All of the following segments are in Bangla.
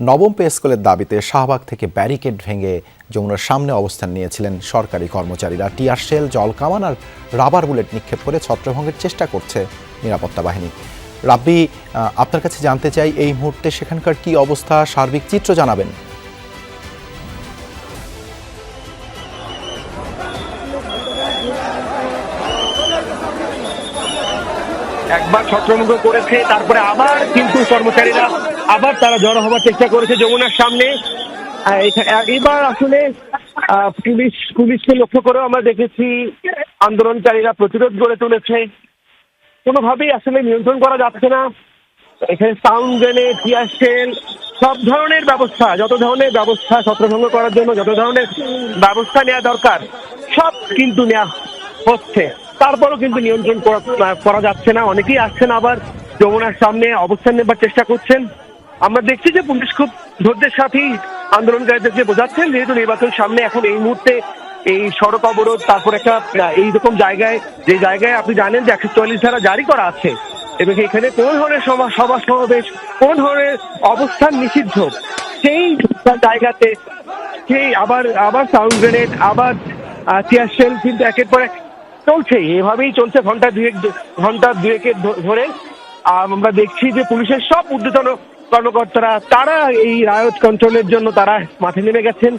নবম পে স্কেলের দাবিতে শাহবাগ থেকে ব্যারিকেড ভেঙে যমুনার সামনে অবস্থান নিয়েছিলেন সরকারি কর্মচারীরা। টিয়ার শেল, জল কামান আর রাবার বুলেট নিক্ষেপ করে ছত্রভঙ্গের চেষ্টা করছে নিরাপত্তা বাহিনী। রাব্বি, আপনার কাছে জানতে চাই, এই মুহূর্তে সেখানকার কি অবস্থা, সার্বিক চিত্র জানাবেন। একবার ছত্রভঙ্গ করেছে, তারপরে আবার কিন্তু কর্মচারীরা আবার তারা জড়ো হবার চেষ্টা করেছে যমুনার সামনে। এবার আসলে পুলিশকে লক্ষ্য করেও আমরা দেখেছি আন্দোলনকারীরা প্রতিরোধ গড়ে তুলেছে। কোনোভাবেই আসলে নিয়ন্ত্রণ করা যাচ্ছে না। এখানে সাউন্ড গ্রেনেড, টিয়ার শেল, সব ধরনের ব্যবস্থা, যত ধরনের ব্যবস্থা ছত্রভঙ্গ করার জন্য যত ধরনের ব্যবস্থা নেওয়া দরকার সব কিন্তু নেওয়া হচ্ছে। তারপরও কিন্তু নিয়ন্ত্রণ করা যাচ্ছে না। অনেকেই আসছেন আবার যমুনার সামনে অবস্থান নেবার চেষ্টা করছেন। আমরা দেখছি যে পুলিশ খুব ধৈর্যের সাথেই আন্দোলনকারীদেরকে বোঝাচ্ছেন, যেহেতু নির্বাচন সামনে। এখন এই মুহূর্তে এই সড়ক অবরোধ, তারপর একটা এইরকম জায়গায়, যে জায়গায় আপনি জানেন যে 144 ধারা জারি করা আছে এবং এখানে কোন ধরনের সভা সমাবেশ, কোন ধরনের অবস্থান নিষিদ্ধ, সেই জায়গাতে সেই আবার সাউন্ড গ্রেনেড, আবার টিয়ার শেল কিন্তু একের পর এক চলছে। এভাবেই চলছে ঘন্টা দুয়েকের ধরে। আমরা দেখছি যে পুলিশের সব ঊর্ধ্বতন কর্মকর্তারা তারা এই রায়ট কন্ট্রোলের জন্য তারা মাঠে নেমে গেছেন।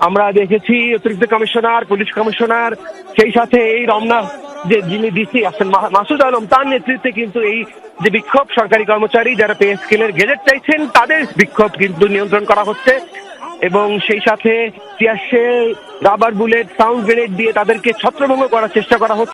আমরা দেখেছি অতিরিক্ত কমিশনার, পুলিশ কমিশনার, সেই সাথে এই রমনা যে যিনি ডিসি আছেন মাসুদ আলম, তার নেতৃত্বে কিন্তু এই যে বিক্ষোভ, সরকারি কর্মচারী যারা পে স্কেলের গেজেট চাইছেন তাদের বিক্ষোভ কিন্তু নিয়ন্ত্রণ করা হচ্ছে এবং সেই সাথে tear shell, rubber bullet, sound grenade দিয়ে তাদেরকে ছত্রভঙ্গ করার চেষ্টা করা হচ্ছে।